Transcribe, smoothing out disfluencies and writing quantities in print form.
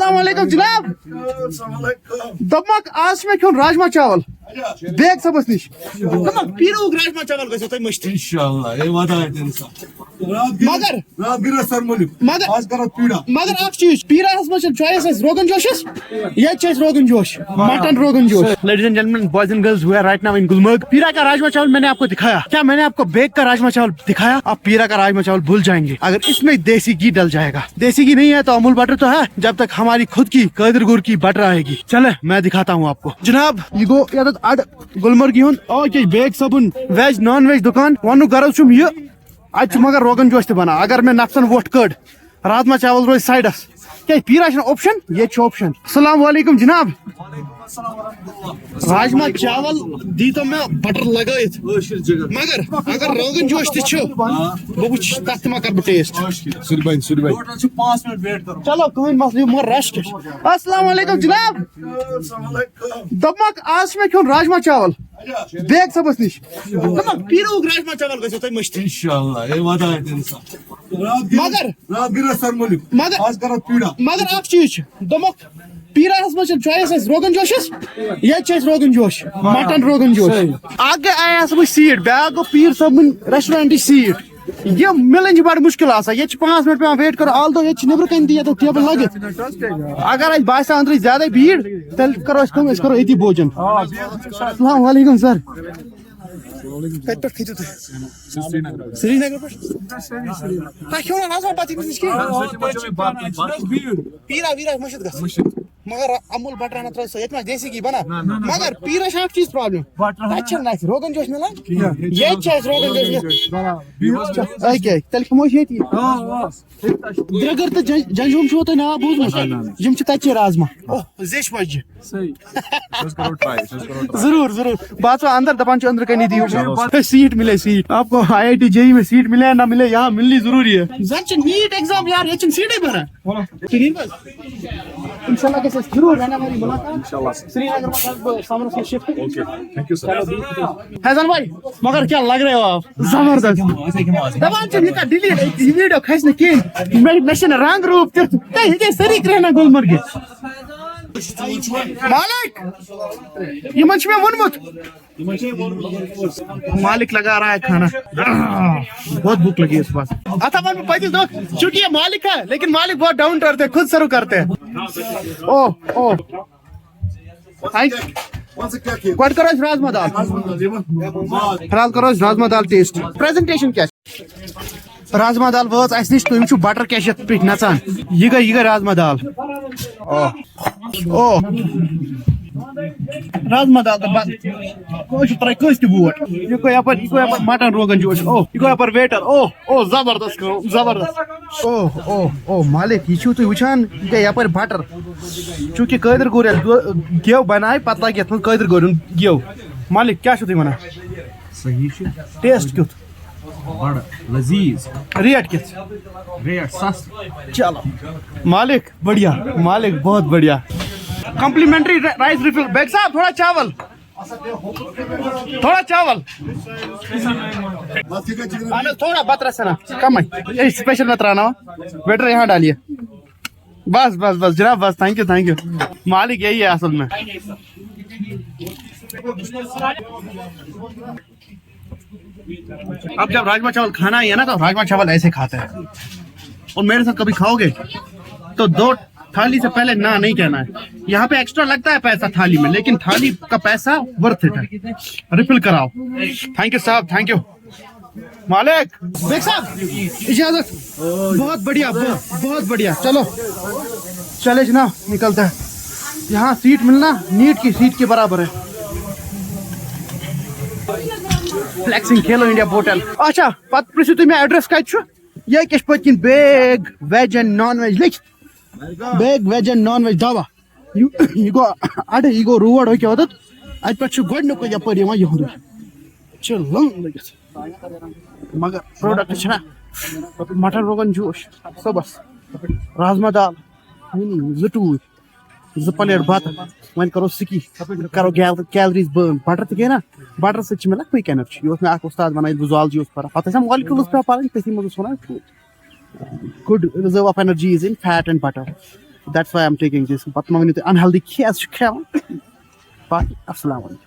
अस्सलाम वालेकुम जनाब दमक आज में क्यों राजमा चावल बेग सबस निश दमक पीरो राजमा चावल गयो तय मस्त इंशाल्लाह ये वादा है इंसान मगर रात गिरा सर मलिक मगर आज करा पीड़ा मगर एक चीज पीरा हस में चॉइस है रोगन जोश ये चीज rogan josh mutton rogan josh ladies and gentleman boys and girls we are right now in Gulmarg Peera का राजमा चावल मैंने आपको दिखाया क्या मैंने आपको बेग का राजमा चावल दिखाया आप पीरा का राजमा चावल भूल जाएंगे अगर इसमें देसी घी डल जाएगा देसी घी नहीं है तो अमूल बटर तो है जब तक हमारी खुद की कादिर गुर की बटर आएगी चले मैं दिखाता हूँ आपको जनाब ये गो याद अड गुलमर्ग हुन ओके बेग सबन वेज नॉन वेज दुकान वन गरज छुम ये आज मगर रोगन जोश बना अगर मैं नफसन वोट कड़ राजमा चावल रोज साइडस क्या पीरा ऑप्शन ये ऑप्शन अस्सलाम वालेकुम जनाब राजमा चावल दी तो मैं बटर लगायत मगर अगर रोगन जोश तच तथ मा कर टेस्ट टोटल 5 मिनट वेट करो चलो कोई मसले मगर रश अस्सलाम वालेकुम जनाब दमक आज में क्यों राजमा चावल बेग सबस निश दमक पीरो राजमा चावल गयो तय मस्त इंशाल्लाह ये वादा है इंसान मगर रात गिरा सर मलिक मगर आज करा पीड़ा मगर एक चीज दमक पीरा हस में चॉइस है रोगन जोश ये चीज रोगन जोश मटन रोगन जोश आगे आया सब सीट बैग गो पीर सब रेस्टोरेंट सीट ये मिलन बड़ मुश्किल ये 5 मिनट पे वेट करो आल दो ये नबर कन दी तो टेबल लगे अगर आज बास अंदर ज्यादा भीड़ तेल करो कम करो ये भोजन अस्सलाम वालेकुम सर कत पे खिचो श्रीनगर पे क्यों ना नाजमा पाती पीरा वीरा मशद गस मगर अमूल बटर ना थोड़ा इतना देसी घी बना मगर पीरा शाक चीज प्रॉब्लम अच्छा नाइस रोगन जोश मिला ये चीज रोगन जोश ओके तेल कमो हेती द्रगर तो जंजुम छो तो ना बूझ यम छ तचे राजमा ओ जेश वज सही करो ट्राई जरूर जरूर बात तो अंदर दपान अंदर कहीं दी सीट मिले सीट आपको आईआईटी जेई में सीट मिले ना मिले यहाँ मिलनी जरूरी है जंच नीट एग्जाम यार ये सीट ही बना इंशाल्लाह कैसे जरूर रहना हमारी मुलाकात इंशाल्लाह श्रीनगर में समर से shift okay thank you sir Haijan भाई मगर क्या लग रहे हो आप जबरदस्त दबान से निकाल डिलीट वीडियो खसने के मैं रंग रूप ते सरी रहना गुलमर्ग मालिक ये मंच में वनमुत मालिक लगा रहा है खाना बहुत भूख लगी इस बात अथा मन में पैदल दो चूंकि ये मालिक है लेकिन मालिक बहुत डाउन टू अर्थ है खुद सर्व करते हैं ओ गॉड करो राजमा दाल फिलहाल करो राजमा दाल टेस्ट प्रेजेंटेशन क्या राजमा दाल वाज अस निश तुम छु बटर कैशत पे नचान ये गई राजमा दाल ओ राजमा दाल तो बस कोई ट्राई कस ती वोट ये को यहाँ मटन रोगन जोश ओ ये को यहाँ वेटर ओ जबरदस्त करो जबरदस्त ओ मालिक ये छु तु वुचान ये यहाँ बटर चूंकि कादिर गोर गेव बनाए पता लगे कादिर गोर गेव मालिक क्या छु तु वना सही टेस्ट क्युत बड़ा लजीज रेट कित रेट सस्त चलो मालिक बढ़िया मालिक बहुत बढ़िया कॉम्प्लीमेंट्री राइस रिफिल बैग साहब थोड़ा चावल थोड़ा बतरस ना कम है स्पेशल मत रहना वेटर यहाँ डालिए बस जनाब बस थैंक यू मालिक यही है असल में अब जब राजमा चावल खाना ही है ना तो राजमा चावल ऐसे खाते हैं और मेरे साथ कभी खाओगे तो 2 थाली से पहले ना नहीं कहना है यहाँ पे एक्स्ट्रा लगता है पैसा थाली में लेकिन थाली का पैसा वर्थ इट है रिफिल कराओ थैंक यू साहब थैंक यू मालिक बेग साहब इजाजत बहुत बढ़िया चलो चले जनाब निकलते हैं यहाँ सीट मिलना नीट की सीट के बराबर है फ्लेक्सिंग खेलो इंडिया होटल अच्छा पत प्रिसु तुम एड्रेस कत ये क्या पत्किन Baig veg and non veg लिख Baig veg and non veg dhaba यह गो अड़े यह गो रोड हो अत पे गोक यपर लंग लगित मगर प्रोडक्ट मटन रोगन जोश सबस राजमा दाल 2 प्लेट बत वन करो सिकी करो कैलरीज बर्न बटर तक ना बटर सत मे लख एनर्जी ये मे उस्ताद वन जुआलजी पढ़ा पे मॉलिक्यूल्स पे पढ़ तथी मज good reserve of energy is in fat and butter That's why I'm taking this. But I'm unhealthy. Bye. Assalamu alaikum.